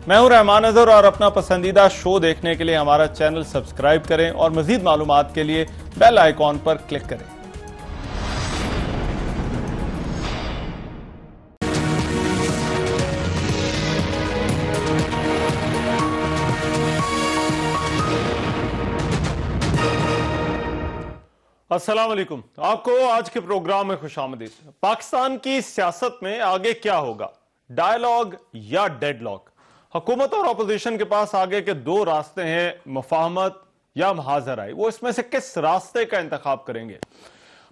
मैं हूं रहमान अजहर और अपना पसंदीदा शो देखने के लिए हमारा चैनल सब्सक्राइब करें और मजीद मालूमात के लिए बेल आइकॉन पर क्लिक करें। अस्सलाम वालेकुम, आपको आज के प्रोग्राम में खुशामदीद। पाकिस्तान की सियासत में आगे क्या होगा, डायलॉग या डेडलॉक? हुकूमत और अपोजिशन के पास आगे के दो रास्ते हैं, मुफाहमत या महाजराई। वो इसमें से किस रास्ते का इंतखाब करेंगे?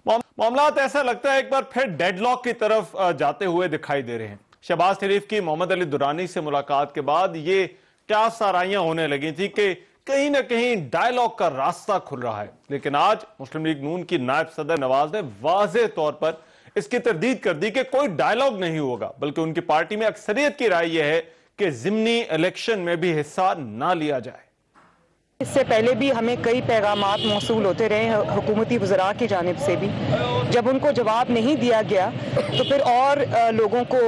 मामलात ऐसा लगता है एक बार फिर डेडलॉक की तरफ जाते हुए दिखाई दे रहे हैं। शहबाज शरीफ की मोहम्मद अली दुरानी से मुलाकात के बाद ये क्या साराइयां होने लगी थी कि कहीं ना कहीं डायलॉग का रास्ता खुल रहा है, लेकिन आज मुस्लिम लीग नून की नायब सदर नवाज ने वाज़ेह तौर पर इसकी तरदीद कर दी कि कोई डायलॉग नहीं होगा, बल्कि उनकी पार्टी में अक्सरियत की राय यह है कि ज़िमनी इलेक्शन में भी हिस्सा ना लिया जाए। इससे पहले भी हमें कई पैगामात मौसूल होते रहे हुकूमती वज़रा की जानिब से भी। जब उनको जवाब नहीं दिया गया तो फिर और लोगों को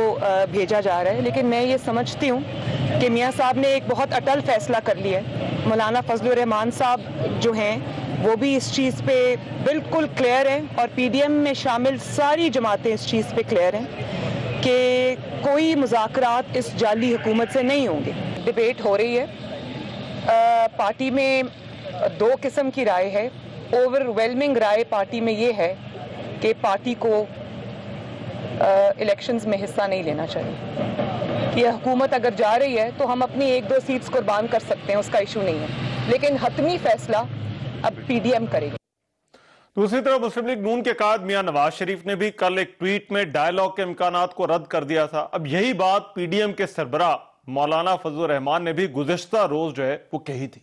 भेजा जा रहा है। लेकिन मैं ये समझती हूँ कि मियाँ साहब ने एक बहुत अटल फैसला कर लिया है। मौलाना फजलुर रहमान साहब जो हैं वो भी इस चीज़ पे बिल्कुल क्लियर हैं और PDM में शामिल सारी जमातें इस चीज़ पे क्लियर हैं कि कोई मुज़ाकरात इस जाली हुकूमत से नहीं होंगे। डिबेट हो रही है, पार्टी में दो किस्म की राय है। ओवरवेलमिंग राय पार्टी में ये है कि पार्टी को इलेक्शंस में हिस्सा नहीं लेना चाहिए। ये हुकूमत अगर जा रही है तो हम अपनी एक दो सीट्स कुर्बान कर सकते हैं, उसका इशू नहीं है, लेकिन हतमी फैसला अब PDM करेगी। दूसरी तरफ मुस्लिम लीग नून के कायद मियां नवाज शरीफ ने भी कल एक ट्वीट में डायलॉग के इम्कानात को रद्द कर दिया था। अब यही बात PDM के सरबराह मौलाना फजलुर रहमान ने भी गुज़िश्ता रोज जो है वो कही थी।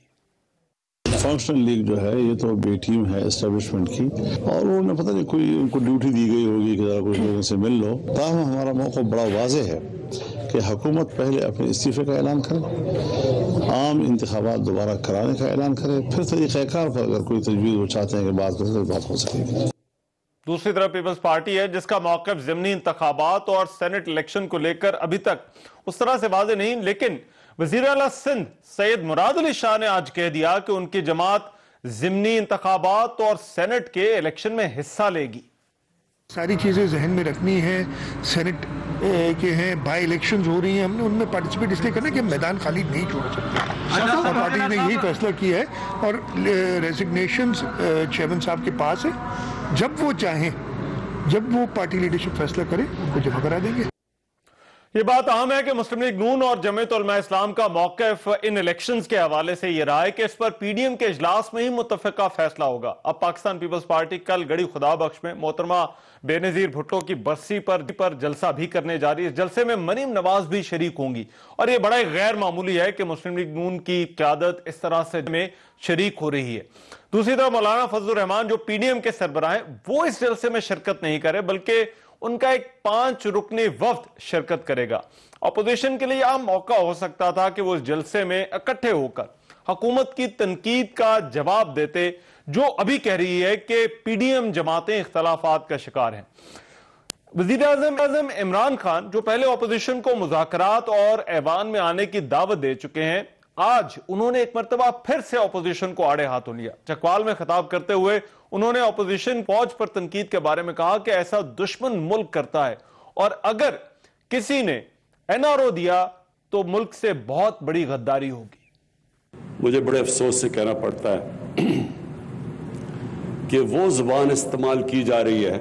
फंक्शनल लीग जो है ये तो बेटीम है एस्टेब्लिशमेंट की, और उन्होंने पता नहीं कोई उनको ड्यूटी दी गई होगी कि जरा कुछ लोगों से मिल लो। ताहम हमारा मौक़िफ़ बड़ा वाज़ेह है कि हुकूमत पहले अपने इस्तीफे का ऐलान करे, आम इंतखाबात दोबारा कराने का ऐलान करे, फिर तरीक़ाकार पर अगर कोई तजवीज़ वो चाहते हैं कि बात करें तो बात हो सकेगी। दूसरी तरफ पीपल्स पार्टी है जिसका मौक़िफ़ ज़िमनी इंतखाबात और सेनेट इलेक्शन को लेकर अभी तक उस तरह से वाज़ेह नहीं, लेकिन वज़ीर आला सिंध सैयद मुराद अली शाह ने आज कह दिया कि उनकी जमात ज़िमनी इंतखाबात और सेनेट के इलेक्शन में हिस्सा लेगी। सारी चीज़ें जहन में रखनी है। सेनेट के हैं, बाई इलेक्शंस हो रही हैं, हमने उनमें पार्टिसिपेट इसलिए करना कि मैदान खाली नहीं छोड़ सकते, और पार्टी ने यही फैसला किया है। और रेजिग्नेशंस चेयरमैन साहब के पास है, जब वो चाहें, जब वो पार्टी लीडरशिप फैसला करे उनको जमा करा देंगे। ये बात अहम है कि मुस्लिम लीग नून और जमीयत उलमा इस्लाम का मौक़िफ़ इन इलेक्शंस के हवाले से ये रहा है कि इस पर PDM के इजलास में ही मुत्तफ़िका फैसला होगा। अब पाकिस्तान पीपल्स पार्टी कल गड़ी खुदा बख्श में मोहतरमा बेनज़ीर भुट्टो की बरसी पर जलसा भी करने जा रही है। इस जलसे में मरीम नवाज भी शरीक होंगी और यह बड़ा गैर मामूली है कि मुस्लिम लीग नून की क़यादत इस तरह से में शरीक हो रही है। दूसरी तरफ मौलाना फजलुर रहमान जो PDM के सरबराह हैं वो इस जलसे में शिरकत नहीं करे, बल्कि उनका एक 5 रुकनी वफ्द शिरकत करेगा। अपोजिशन के लिए यह मौका हो सकता था कि वो इस जलसे में इकट्ठे होकर हुकूमत की तनकीद का जवाब देते, जो अभी कह रही है कि PDM जमातें इख्तलाफात का शिकार हैं। वज़ीर आज़म इमरान खान जो पहले अपोजिशन को मुज़ाकरात और ऐवान में आने की दावत दे चुके हैं, आज उन्होंने एक मरतबा फिर से अपोजिशन को आड़े हाथों लिया। चकवाल में खिताब करते हुए उन्होंने अपोजिशन फौज पर तनकीद के बारे में कहा कि ऐसा दुश्मन मुल्क करता है और अगर किसी ने NRO दिया तो मुल्क से बहुत बड़ी गद्दारी होगी। मुझे बड़े अफसोस से कहना पड़ता है कि वो जुबान इस्तेमाल की जा रही है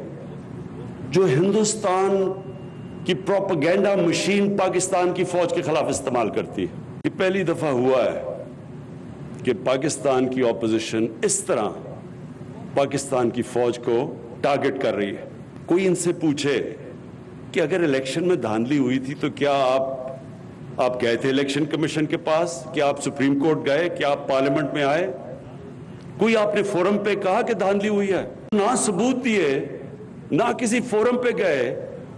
जो हिंदुस्तान की प्रोपेगेंडा मशीन पाकिस्तान की फौज के खिलाफ इस्तेमाल करती है। ये पहली दफा हुआ है कि पाकिस्तान की ऑपोजिशन इस तरह पाकिस्तान की फौज को टारगेट कर रही है। कोई इनसे पूछे कि अगर इलेक्शन में धांधली हुई थी तो क्या आप गए थे इलेक्शन कमीशन के पास, क्या आप सुप्रीम कोर्ट गए, क्या आप पार्लियामेंट में आए? कोई आपने फोरम पे कहा कि धांधली हुई है? ना सबूत दिए, ना किसी फोरम पे गए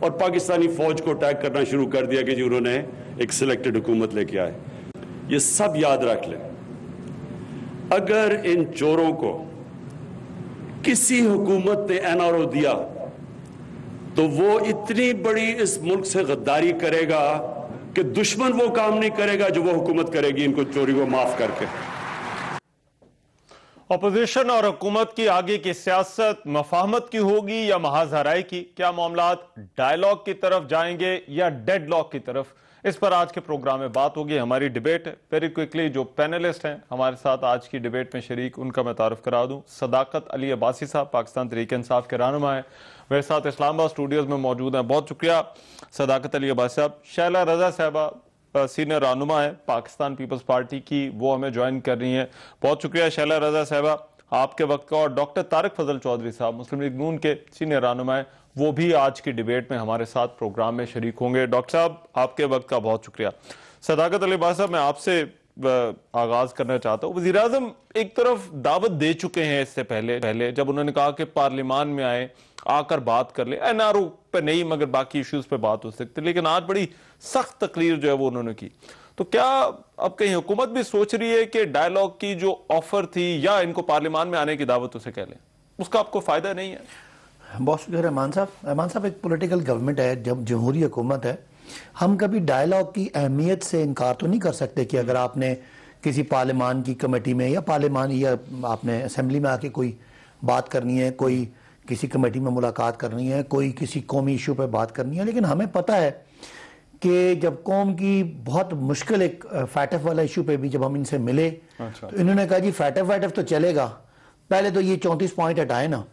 और पाकिस्तानी फौज को अटैक करना शुरू कर दिया कि जी उन्होंने एक सिलेक्टेड हुकूमत लेके आए। ये सब याद रख लें, अगर इन चोरों को किसी हुकूमत ने NRO दिया तो वो इतनी बड़ी इस मुल्क से गद्दारी करेगा कि दुश्मन वो काम नहीं करेगा जो वो हुकूमत करेगी इनको चोरी को माफ करके। अपोजिशन और हुकूमत की आगे की सियासत मफाहमत की होगी या महज हराई की? क्या मामलात डायलॉग की तरफ जाएंगे या डेडलॉक की तरफ? इस पर आज के प्रोग्राम में बात होगी। हमारी डिबेट वेरी क्विकली जो पैनलिस्ट हैं हमारे साथ आज की डिबेट में शरीक, उनका मैं तारुफ करा दूं। सदाकत अली अब्बासी साहब पाकिस्तान तहरीक इंसाफ के रहनुमा हैं, मेरे साथ इस्लामाबाद स्टूडियोज में मौजूद हैं। बहुत शुक्रिया सदाकत अली अब्बासी साहब। शैला रजा साहबा सीनियर रहनुमा है पाकिस्तान पीपल्स पार्टी की, वो हमें ज्वाइन कर रही हैं। बहुत शुक्रिया शैला रजा साहबा आपके वक्त का। और डॉक्टर तारिक फजल चौधरी साहब मुस्लिम लीग नून के सीनियर रहनुमा है, वो भी आज की डिबेट में हमारे साथ प्रोग्राम में शरीक होंगे। डॉक्टर साहब आपके वक्त का बहुत शुक्रिया। सदाकत अली अब्बासी साहब मैं आपसे आगाज करना चाहता हूँ। वज़ीर आज़म एक तरफ दावत दे चुके हैं इससे पहले जब उन्होंने कहा कि पार्लियामान में आए, आकर बात कर ले, एनआरओ पे नहीं मगर बाकी इश्यूज पे बात हो सकती, लेकिन आज बड़ी सख्त तकरीर जो है वो उन्होंने की। तो क्या अब कहीं हुकूमत भी सोच रही है कि डायलॉग की जो ऑफर थी या इनको पार्लियामान में आने की दावत उसे कह लें, उसका आपको फायदा नहीं है? बहुत शुक्रिया रहमान साहब एक पॉलिटिकल गवर्नमेंट है, जब जमहूरी हुकूमत है, हम कभी डायलॉग की अहमियत से इनकार तो नहीं कर सकते कि अगर आपने किसी पार्लियामान की कमेटी में या पार्लियामान या आपने असेंबली में आके कोई बात करनी है, कोई किसी कमेटी में मुलाकात करनी है, कोई किसी कौमी इशू पे बात करनी है, लेकिन हमें पता है कि जब कौम की बहुत मुश्किल एक फैटफ वाला इशू पे भी जब हम इनसे मिले तो इन्होंने कहा जी फैटफ तो चलेगा, पहले तो ये 34 पॉइंट हटाए ना,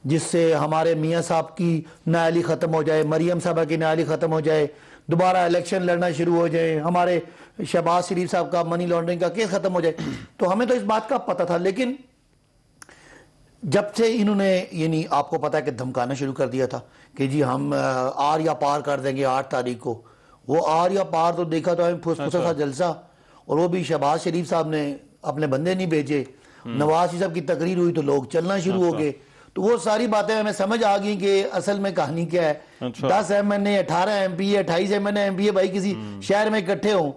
जिससे हमारे मियाँ साहब की नाअहली खत्म हो जाए, मरियम साहबा की नाअहली खत्म हो जाए, दोबारा इलेक्शन लड़ना शुरू हो जाए, हमारे शहबाज शरीफ साहब का मनी लॉन्ड्रिंग का केस खत्म हो जाए। तो हमें तो इस बात का पता था, लेकिन जब से इन्होंने यानी आपको पता है कि धमकाना शुरू कर दिया था कि जी हम आर या पार कर देंगे 8 तारीख को, वो आर या पार तो देखा तो हमें फुसफुसा सा जलसा, और वो भी शहबाज शरीफ साहब ने अपने बंदे नहीं भेजे, नवाज शरीफ साहब की तकरीर हुई तो लोग चलना शुरू हो गए। तो वो सारी बातें हमें समझ आ गई कि असल में कहानी क्या है। 10 MNA 18 MP 28 MNA MP भाई किसी शहर में इकट्ठे हों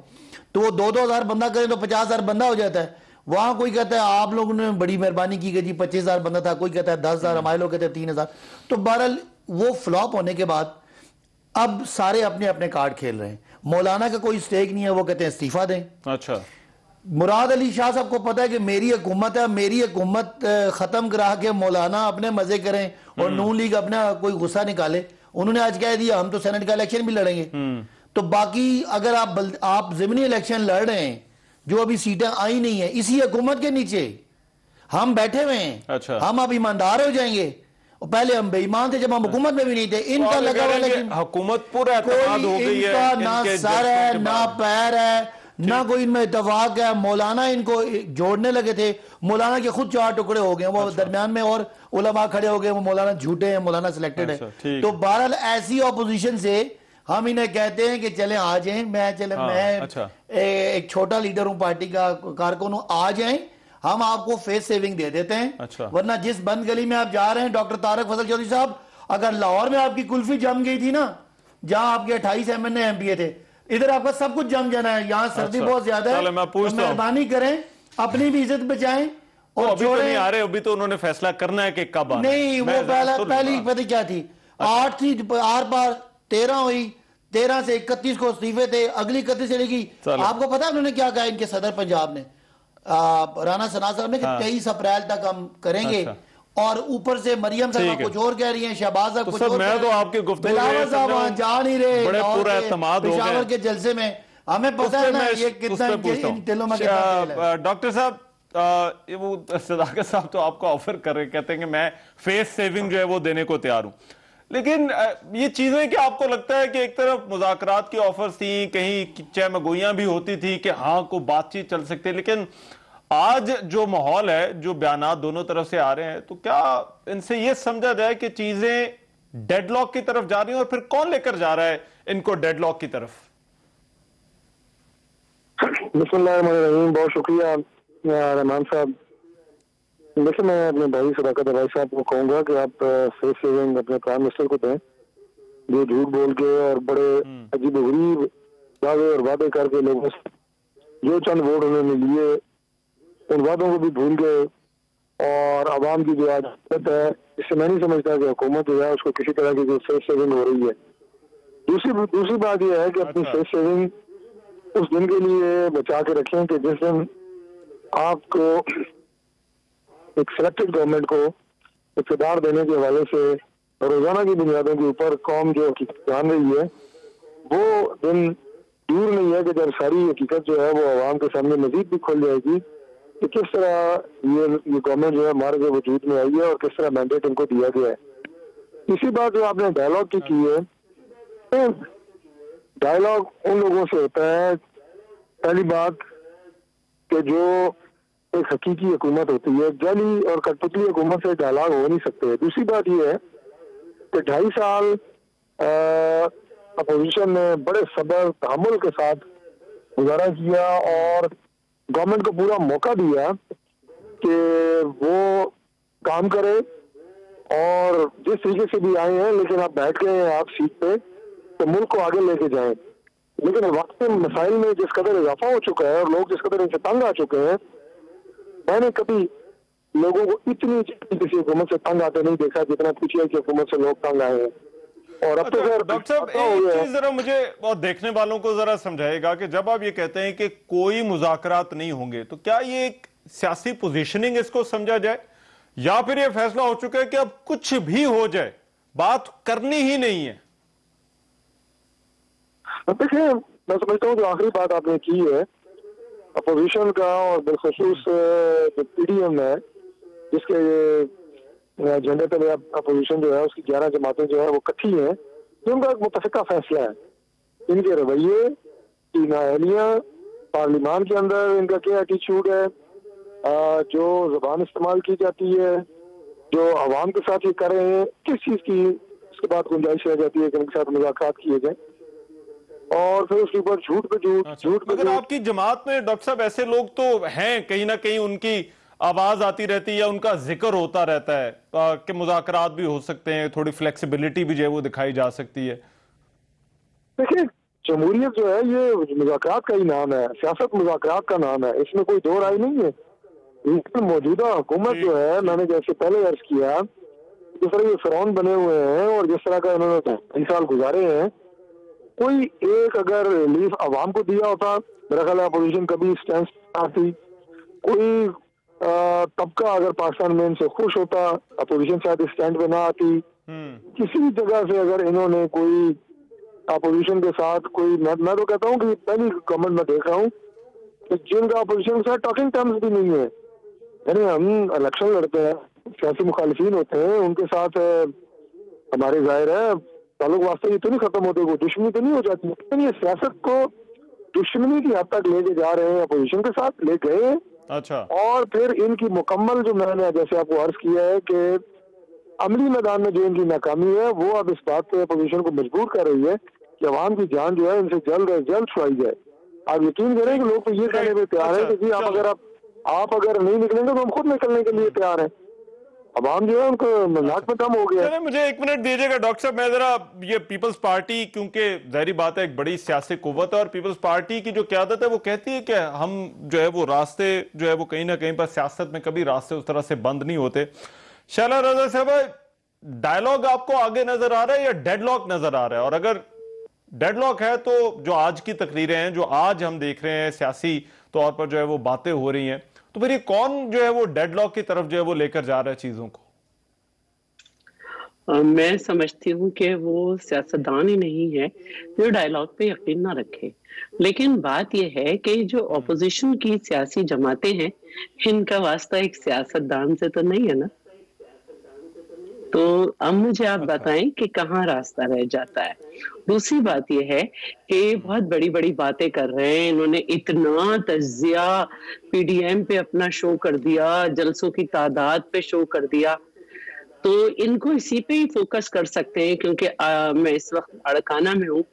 तो वो 2-2 हज़ार बंदा करें तो 50 हज़ार बंदा हो जाता है। वहां कोई कहता है आप लोगों ने बड़ी मेहरबानी की कि जी 25 हज़ार बंदा था, कोई कहता है 10 हज़ार, हमारे लोग कहते हैं 3 हज़ार। तो बहरहाल वो फ्लॉप होने के बाद अब सारे अपने अपने कार्ड खेल रहे हैं। मौलाना का कोई स्टेक नहीं है, वो कहते हैं इस्तीफा दें। अच्छा, मुराद अली शाह साहब को पता है कि मेरी हुकूमत है, मेरी हुकूमत खत्म करा के मौलाना अपने मजे करें और नून लीग अपना कोई गुस्सा निकाले। उन्होंने आज कह दिया हम तो सेनेट का इलेक्शन भी लड़ेंगे। तो बाकी अगर आप ज़मीनी इलेक्शन लड़ रहे हैं, जो अभी सीटें आई नहीं है, इसी हुकूमत के नीचे हम बैठे हुए हैं। अच्छा, हम अब ईमानदार हो जाएंगे, और पहले हम बेईमान थे जब हम हुकूमत में भी नहीं थे। इनका लगा हुआ लेकिन हुकूमत पूरा एतमाद हो गई है, इनका ना सर है ना पैर है ना कोई इनमें इतफाक है। मौलाना इनको जोड़ने लगे थे, मौलाना के खुद 4 टुकड़े हो गए, वो दरमियान में और उलमा खड़े हो गए, वो मौलाना झूठे हैं, मौलाना सिलेक्टेड है। तो बहरहाल ऐसी ऑपोजिशन से हम इन्हें कहते हैं कि चले आ जाएं। मैं एक छोटा लीडर हूं, पार्टी का कारकुन हूं, आ जाएं, हम आपको फेस सेविंग दे देते हैं। वरना जिस बंद गली में आप जा रहे हैं डॉक्टर तारिक फजल चौधरी साहब, अगर लाहौर में आपकी कुल्फी जम गई थी ना, जहां आपके 28 MNA MP थे, इधर आपका सब कुछ जम जाना है। यहाँ सर्दी बहुत ज्यादा है, मेहरबानी करें अपनी भी इज्जत बचाएं। और अभी तो नहीं आ रहे, अभी तो उन्होंने फैसला करना है कि कब आना। नहीं, वो पहली पता क्या थी, 8 थी, आर पार 13 हुई, 13 से 31 को इस्तीफे थे, अगली 31 चलेगी। आपको पता है उन्होंने क्या कहा इनके सदर पंजाब ने, राना सना साहब ने, कि 23 अप्रैल तक हम करेंगे। और ऊपर से मरियम साहब कुछ और कह रही हैं, शहबाज साहब कुछ और। मैं तो आपकी गुफ्तगू बिलावल साहब वहां जा नहीं रहे, बड़े पूरा एतमाद हो गए पेशावर के जलसे में। हमें पता है ना ये कितना इन दिलों में कितना तेल है। डॉक्टर साहब, वो सदाकत साहब तो आपको ऑफर कर रहे, कहते हैं कि मैं फेस सेविंग जो है वो देने को तैयार हूं, लेकिन ये चीजें कि आपको लगता है कि एक तरफ मुज़ाकरात की ऑफर्स थी, कहीं चहमगोइयां भी होती थी कि हाँ को बातचीत चल सकती है, लेकिन आज जो माहौल है, जो बयानात दोनों तरफ से आ रहे हैं, तो क्या इनसे ये समझा जाए कि चीजें डेडलॉक की तरफ जा रही हैं, और फिर कौन लेकर जा रहा है इनको डेडलॉक की तरफ? बिस्मिल्लाहिर्रहमानिर्रहीम, बहुत शुक्रिया रहमान साहब। देखिए, मैं अपने भाई सदाकत भाई साहब को कहूंगा कि आप फेस सेविंग अपने प्राइम मिनिस्टर को दें, जो झूठ बोल के और बड़े अजीब-ओ-गरीब दावे और वादे करके लोगों से जो चंद वोट उन्होंने लिए, उन वादों को भी भूल गए। और आवाम की जो आदत है, इससे मैं नहीं समझता कि हुकूमत जो है उसको किसी तरह की जो फेस सेविंग हो रही है। दूसरी बात यह है कि अपनी फेस सेविंग उस दिन के लिए बचा के रखें कि जिस दिन आपको एक सिलेक्टेड गवर्नमेंट को इक़्तिदार देने के हवाले से रोजाना की बुनियादों के ऊपर कौम जो हकीकत जान रही है, वो दिन दूर नहीं है कि जब सारी हकीकत जो है वो आवाम के सामने मजीद भी खुल जाएगी कि किस तरह ये गवर्नमेंट जो है हमारे जो वजूद में आई है और किस तरह मैंडेट इनको दिया गया है। इसी बात जो आपने डायलॉग की है, तो डायलॉग उन लोगों से होता है, पहली बात कि जो एक हकीकी हुकूमत होती है, जाली और कठपुतली हुकूमत से डायलॉग हो नहीं सकते। दूसरी बात यह है कि 2.5 साल अपोजिशन ने बड़े सब्र तहम्मुल के साथ गुजारा किया और गवर्नमेंट को पूरा मौका दिया कि वो काम करे, और जिस तरीके से भी आए हैं, लेकिन आप बैठ गए हैं आप सीट पे तो मुल्क को आगे लेके जाएं। लेकिन वाकई मसाइल में जिस कदर इजाफा हो चुका है और लोग जिस कदर इनसे तंग आ चुके हैं, मैंने कभी लोगों को इतनी किसी हुकूमत से तंग आते नहीं देखा जितना पिछले की हुकूमत से लोग तंग आए हैं। और अब तो डॉक्टर साहब एक चीज जरा मुझे और देखने वालों को जरा समझाएगा कि जब आप ये कहते हैं कि कोई मुज़ाकरात नहीं होंगे, तो क्या ये एक सियासी पोजीशनिंग इसको समझा जाए, या फिर ये फैसला हो चुका है कि अब कुछ भी हो जाए बात करनी ही नहीं है? देखिए, मैं समझता हूँ जो आखिरी बात आपने की है अपोजिशन का, और बिलखसूस जो पीडीएम है जिसके एजेंडे पे अपोजिशन जो है उसकी 11 जमातें जो है वो इकट्ठी हैं, ये उनका एक मुतफ़िका फैसला है। इनके रवैये की नाअहलियाँ, पार्लियामान के अंदर इनका क्या एटीट्यूड है, जो ज़बान इस्तेमाल की जाती है, जो अवाम के साथ ये कर रहे हैं, किस चीज़ की उसके बाद गुंजाइश रह जाती है कि उनके साथ मुलाकात किए जाए, और फिर उसके ऊपर झूठ पे झूठ। मगर आपकी जमात में डॉक्टर साहब ऐसे लोग तो हैं, कहीं ना कहीं उनकी आवाज आती रहती है या उनका जिक्र होता रहता है कि मुज़ाकरात भी हो सकते हैं, थोड़ी फ्लेक्सिबिलिटी भी जो है वो दिखाई जा सकती है। देखिए, जमहूरियत जो है ये मुज़ाकरात का ही नाम है, सियासत मुज़ाकरात का नाम है, इसमें कोई दो राय नहीं है। लेकिन मौजूदा हुकूमत जो है, मैंने जैसे पहले अर्ज किया, जिस तरह ये फिरौन बने हुए हैं और जिस तरह का इन्होंने 3 साल गुजारे हैं, कोई एक अगर रिलीफ आवाम को दिया होता, मेरा ख्याल है अपोजिशन कभी स्टैंड आती। कोई तबका अगर पाकिस्तान में इनसे खुश होता, अपोजिशन शायद स्टैंड पे ना आती। किसी भी जगह से अगर इन्होंने कोई अपोजिशन के साथ कोई, मैं तो कहता हूँ कि पहली गवर्नमेंट में देख रहा हूँ कि जिनका अपोजिशन के साथ टॉकिंग टर्म्स भी नहीं है। यानी हम इलेक्शन लड़ते हैं, सियासी मुखालिफिन होते हैं, उनके साथ हमारे जाहिर है ताल्लुक वास्ते ये तो नहीं खत्म होते, वो दुश्मनी तो नहीं हो जाती, लेकिन ये सियासत को दुश्मनी की हद तक लेके जा रहे हैं, अपोजिशन के साथ ले गए हैं। अच्छा। और फिर इनकी मुकम्मल जो मैंने जैसे आपको अर्ज किया है कि अमली मैदान में जो इनकी नाकामी है, वो अब इस बात पे अपोजिशन को मजबूर कर रही है कि अवाम की जान जो है इनसे जल्द अज जल्द छुड़ाई जाए। आप यकीन करें कि लोग तो ये कहने पे तैयार है कि जी आप अगर नहीं निकलेंगे तो हम खुद निकलने के लिए तैयार हैं। अवाम जो है उनको नाक में दम हो गया। चलिए मुझे 1 मिनट दीजिएगा डॉक्टर साहब, मैं जरा ये पीपल्स पार्टी, क्योंकि जाहिर बात है एक बड़ी सियासी कुव्वत है और पीपल्स पार्टी की जो क़यादत है वो कहती है कि हम जो है वो रास्ते जो है वो कहीं ना कहीं पर सियासत में कभी रास्ते उस तरह से बंद नहीं होते। शैला रजा साहब, डायलॉग आपको आगे नजर आ रहा है या डेडलॉक नजर आ रहा है? और अगर डेडलॉक है तो जो आज की तकरीरें हैं, जो आज हम देख रहे हैं सियासी तौर पर जो है वो बातें हो रही हैं, तो फिर ये कौन जो है वो डेडलॉक की तरफ जो है वो लेकर जा रहा है चीजों को? मैं समझती हूँ कि वो सियासतदान ही नहीं है जो डायलॉग पे यकीन ना रखे। लेकिन बात यह है कि जो ऑपोजिशन की सियासी जमातें हैं, इनका वास्ता एक सियासतदान से तो नहीं है ना। तो अब मुझे आप बताएं कि कहाँ रास्ता रह जाता है। दूसरी बात यह है कि बहुत बड़ी बड़ी बातें कर रहे हैं, इन्होंने इतना तज्जिया पीडीएम पे अपना शो कर दिया, जलसों की तादाद पे शो कर दिया, तो इनको इसी पे ही फोकस कर सकते हैं। क्योंकि मैं इस वक्त अड़काना में हूँ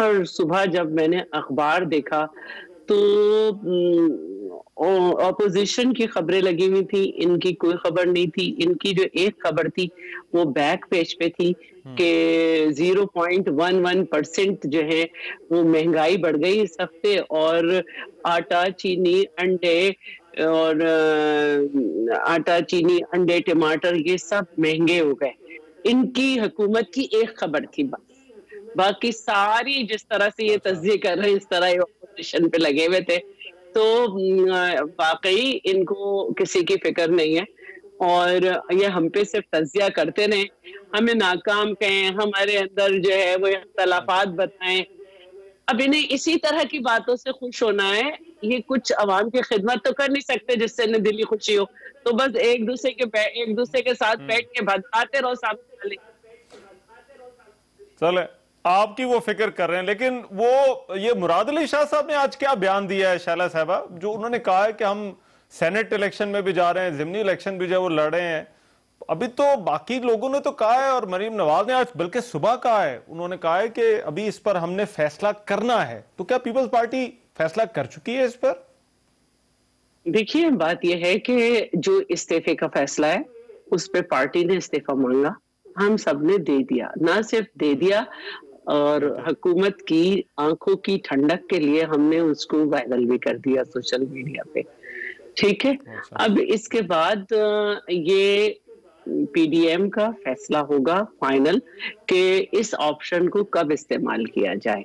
और सुबह जब मैंने अखबार देखा तो ऑपोजिशन की खबरें लगी हुई थी, इनकी कोई खबर नहीं थी। इनकी जो एक खबर थी वो बैक पेज पे थी कि 0.11% जो है वो महंगाई बढ़ गई इस हफ्ते, और आटा चीनी अंडे टमाटर ये सब महंगे हो गए। इनकी हुकूमत की एक खबर थी बस, बाकी सारी जिस तरह से ये तज्जिए कर रहे हैं इस तरह पोजीशन पे लगे हुए थे। तो वाकई इनको किसी की फिक्र नहीं है और ये हम पे सिर्फ तज्जिया करते रहे, हमें नाकाम कहें, हमारे अंदर जो है वो इख्तलाफात बताएं। अब इन्हें इसी तरह की बातों से खुश होना है। ये कुछ अवाम की खिदमत तो कर नहीं सकते जिससे इन्हें दिली खुशी हो, तो बस एक दूसरे के साथ बैठ के बताते रहो सामने वाले। चले, आपकी वो फिक्र कर रहे हैं, लेकिन वो ये मुराद अली शाह साहब ने आज क्या बयान दिया है शैला साहबा, जो उन्होंने कहा है कि हम सेनेट इलेक्शन में भी जा रहे हैं, जिमनी इलेक्शन भी जो वो लड़ रहे हैं। अभी तो बाकी लोगों ने तो कहा है और मरीम नवाज ने आज बल्कि सुबह कहा है, उन्होंने कहा है कि अभी इस पर हमने फैसला करना है। तो क्या पीपल्स पार्टी फैसला कर चुकी है इस पर? देखिए, बात यह है कि जो इस्तीफे का फैसला है उस पे पार्टी ने इस्तीफा मांगा, हम सब ने दे दिया। ना सिर्फ दे दिया और हुकूमत की आंखों की ठंडक के लिए हमने उसको वायरल भी कर दिया सोशल मीडिया पे। ठीक है, अब इसके बाद ये पीडीएम का फैसला होगा फाइनल कि इस ऑप्शन को कब इस्तेमाल किया जाए।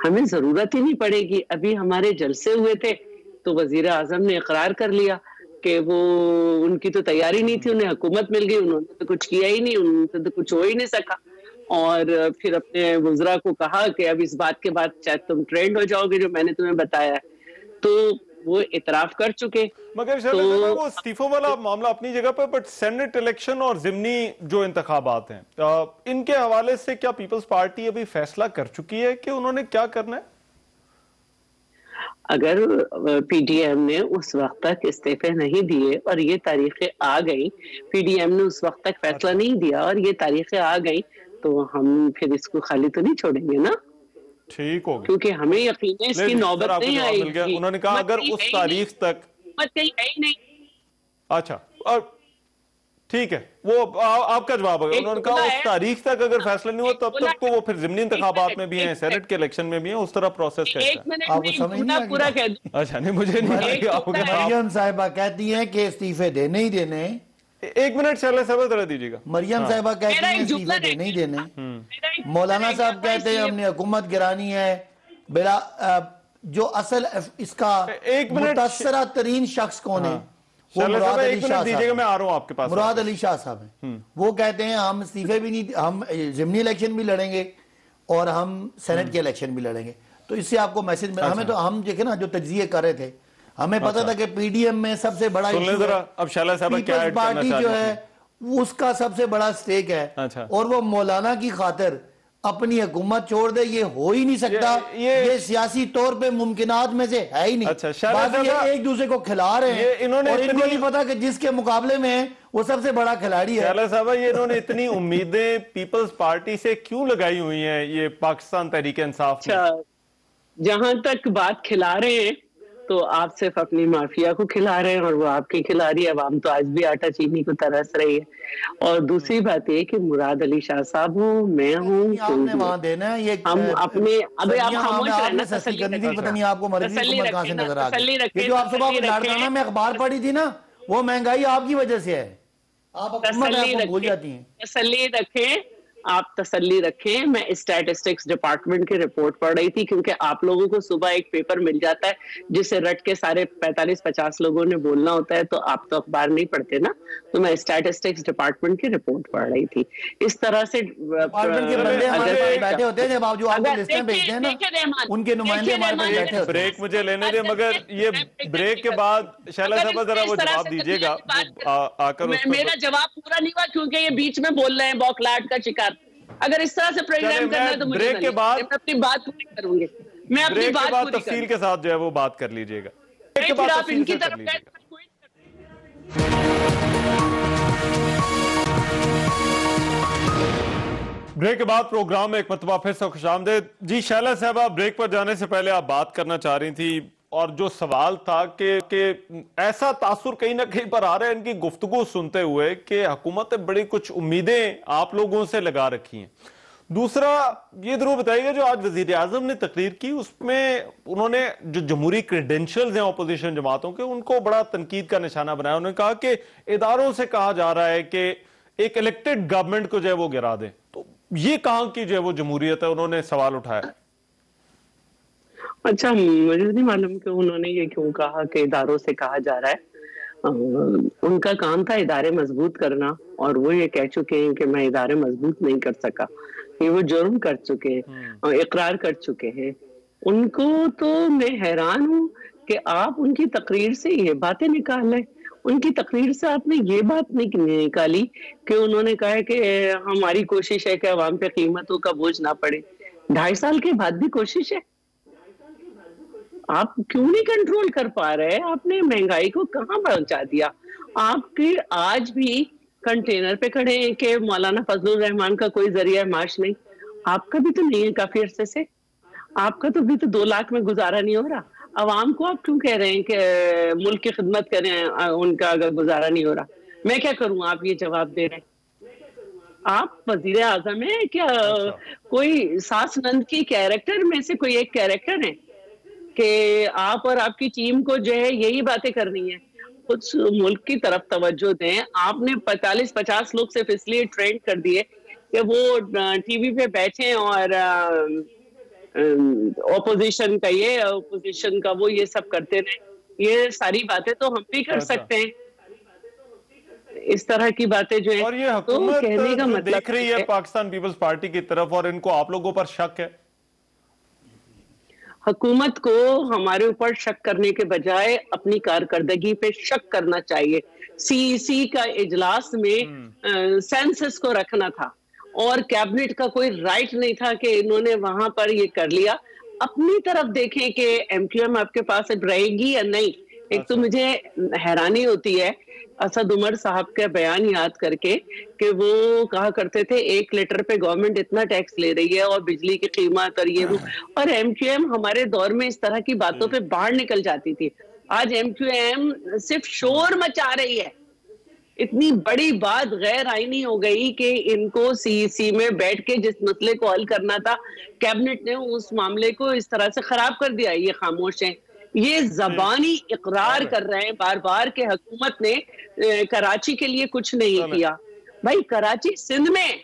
हमें जरूरत ही नहीं पड़ेगी। अभी हमारे जलसे हुए थे तो वजीर आजम ने इकरार कर लिया कि वो उनकी तो तैयारी नहीं थी, उन्हें हुकूमत मिल गई, उन्होंने तो कुछ किया ही नहीं, उनसे तो कुछ हो ही नहीं सका। और फिर अपने वज़रा को कहा कि अब इस बात के बाद शायद तुम ट्रेंड हो जाओगे जो मैंने तुम्हें बताया है, तो वो इतराफ कर चुके। मगर तो, वो इस्तीफों वाला मामला अपनी जगह पर, बट सेनेट इलेक्शन और जिमनी जो इंतखाबात हैं, इनके हवाले से क्या पीपल्स पार्टी अभी फैसला कर चुकी है कि उन्होंने क्या करना है? अगर पीडीएम ने उस वक्त तक इस्तीफे नहीं दिए और ये तारीखें आ गई, पीडीएम ने उस वक्त तक फैसला नहीं दिया और ये तारीखें आ गई, तो हम फिर इसको खाली तो नहीं छोड़ेंगे ना। ठीक हो गया, क्योंकि हमें यकीन है इसकी नौबत नहीं आएगी। उन्होंने कहा अगर उस तारीख तक कहीं है ही नहीं। अच्छा, और ठीक है, वो आपका जवाब है। उन्होंने कहा उस तारीख तक अगर फैसला नहीं हो तब तक तो वो फिर जिमनी इंतखाबात में भी हैं, सेनेट के इलेक्शन में भी हैं, उस तरह प्रोसेस कैसा है आपको समझ नहीं आ पूरा कह गया? अच्छा नहीं, मुझे नहीं मरियम साहिबा कहती हैं कि इस्तीफे देने ही देने। एक मिनट शैला साहब जरा दीजिएगा। मरियम साहिबा कहती हैं इस्तीफे देने ही देने। मौलाना साहब कहते हैं हमने हुकूमत गिरानी है। बेला जो असल इसका मुतासरा तरीन शख्स कौन है? वो मुराद अली शाह साहब। मैं आ रहा हूं आपके पास। मुराद अली शाह साहब हैं। वो कहते हैं हम इस्तीफे भी नहीं, हम जिमनी इलेक्शन भी लड़ेंगे और हम सेनेट के इलेक्शन भी लड़ेंगे। तो इससे आपको मैसेज मिला। हमें तो हम देखे ना जो तज्जिए कर रहे थे, हमें पता था कि पीडीएम में सबसे बड़ा अब शैला साहब पीपल्स पार्टी जो है उसका सबसे बड़ा स्टेक है और वो मौलाना की खातिर अपनी हुकूमत छोड़ दे, ये हो ही नहीं सकता। ये सियासी तौर पे मुमकिनात में से है ही नहीं। ये एक दूसरे को खिला रहे हैं, इन्होंने और इनको नहीं पता कि जिसके मुकाबले में है वो सबसे बड़ा खिलाड़ी है। साहब, ये इन्होंने इतनी उम्मीदें पीपल्स पार्टी से क्यों लगाई हुई हैं ये पाकिस्तान तहरीक इंसाफ में? जहां तक बात खिला रहे हैं तो आप सिर्फ अपनी माफिया को खिला रहे हैं और वो आपकी खिला रही है। अवाम तो आज भी आटा चीनी को तरस रही है। और दूसरी बात ये कि मुराद अली शाह साहब हूँ, मैं हूँ, वहां देना है ये हम अपने अभी आप खामोश रहना, तसल्ली करनी थी। पता नहीं आपको मर्जी हुकूमत कहां से नजर आ गई? ये जो आप सुबह लाड़काना में अखबार पढ़ी थी ना, वो महंगाई आपकी वजह से है। आप भूल जाती हैं। तसल्ली रखें, आप तसल्ली रखें। मैं स्टैटिस्टिक्स डिपार्टमेंट की रिपोर्ट पढ़ रही थी क्योंकि आप लोगों को सुबह एक पेपर मिल जाता है जिसे रट के सारे 45-50 लोगों ने बोलना होता है, तो आप तो अखबार नहीं पढ़ते ना। तो मैं स्टैटिस्टिक्स डिपार्टमेंट की रिपोर्ट पढ़ रही थी। इस तरह से बैठे होते हैं जब आप जो आपको लिस्टें भेजते हैं ना, उनके नुमाइंदे हमारे पास बैठे होते हैं। ब्रेक मुझे लेने दें, मगर ये ब्रेक के बाद शैला साहब जरा वो जवाब दीजिएगा आकर। मेरा जवाब पूरा नहीं हुआ क्योंकि ये बीच में बोल रहे हैं बौखलाहट का शिकार। अगर इस तरह से प्रोग्राम करना है तो मुझे ब्रेक के बाद मैं अपनी बात पूरी करूंगी। मैं अपनी बात पूरी तफसील के साथ जो है वो बात कर लीजिएगा। ब्रेक के बाद आप इनकी तरफ ब्रेक के बाद प्रोग्राम में एक मरतबा फिर से खुशामदीद जी। शैला साहबा, ब्रेक पर जाने से पहले आप बात करना चाह रही थी और जो सवाल था कि ऐसा तासुर कहीं ना कहीं पर आ रहा है इनकी गुफ्तगू सुनते हुए कि हुकूमत ने बड़ी कुछ उम्मीदें आप लोगों से लगा रखी हैं। दूसरा ये जरूर बताइएगा, जो आज वजीर आजम ने तकरीर की उसमें उन्होंने जो जमहूरी क्रेडेंशियल्स हैं अपोजिशन जमातों के, उनको बड़ा तनकीद का निशाना बनाया। उन्होंने कहा कि इदारों से कहा जा रहा है कि एक इलेक्टेड गवर्नमेंट को जो है वो गिरा दें। तो ये कहां की जो है वो जमहूरियत है, उन्होंने सवाल उठाया। अच्छा, मुझे नहीं मालूम कि उन्होंने ये क्यों कहा कि इदारों से कहा जा रहा है। उनका काम था इदारे मजबूत करना, और वो ये कह चुके हैं कि मैं इदारे मजबूत नहीं कर सका। ये वो जुर्म कर चुके हैं और इकरार कर चुके हैं। उनको तो मैं हैरान हूँ कि आप उनकी तकरीर से ये बातें निकालें। उनकी तकरीर से आपने ये बात नहीं निकाली कि उन्होंने कहा है कि हमारी कोशिश है कि अवाम पे कीमतों का बोझ ना पड़े। 2.5 साल के बाद भी कोशिश है। आप क्यों नहीं कंट्रोल कर पा रहे? आपने महंगाई को कहां पहुंचा दिया? आपके आज भी कंटेनर पे खड़े हैं कि मौलाना फजलुर रहमान का कोई जरिया माश नहीं। आपका भी तो नहीं है काफी अरसे से। आपका तो भी तो 2 लाख में गुजारा नहीं हो रहा। अवाम को आप क्यों कह रहे हैं कि मुल्क की खिदमत करें, उनका अगर गुजारा नहीं हो रहा? मैं क्या करूं? आप ये जवाब दे रहे हैं। आप वजीर आजम है क्या? कोई सास नंद की कैरेक्टर में से कोई एक कैरेक्टर है कि आप और आपकी टीम को जो है यही बातें करनी है? कुछ मुल्क की तरफ तवज्जो दें। आपने 45-50 लोग सिर्फ इसलिए ट्रेंड कर दिए कि वो टीवी पे बैठे और ऑपोजिशन का ये, ऑपोजिशन का वो, ये सब करते रहे। ये सारी बातें तो हम भी कर सकते हैं। इस तरह की बातें जो है, और ये तो हुकूमत कहने का मतलब देख रही है पाकिस्तान पीपल्स पार्टी की तरफ, और इनको आप लोगों पर शक है। हुकूमत को हमारे ऊपर शक करने के बजाय अपनी कारकर्दगी पे शक करना चाहिए। सीईसी का इजलास में सेंसस को रखना था और कैबिनेट का कोई राइट नहीं था कि इन्होंने वहां पर ये कर लिया। अपनी तरफ देखें कि एमक्यूएम आपके पास अब रहेगी या नहीं। एक तो मुझे हैरानी होती है असद उमर साहब का बयान याद करके कि वो कहा करते थे 1 लीटर पे गवर्नमेंट इतना टैक्स ले रही है और बिजली की कीमत और ये वो, और एमक्यूएम हमारे दौर में इस तरह की बातों पे बाहर निकल जाती थी। आज एमक्यूएम सिर्फ शोर मचा रही है। इतनी बड़ी बात गैर आईनी हो गई कि इनको सीईसी में बैठ के जिस मसले को हल करना था, कैबिनेट ने उस मामले को इस तरह से खराब कर दिया। ये खामोश है। ये जबानी इकरार कर रहे हैं बार बार कि हुकूमत ने कराची के लिए कुछ नहीं किया। भाई कराची सिंध में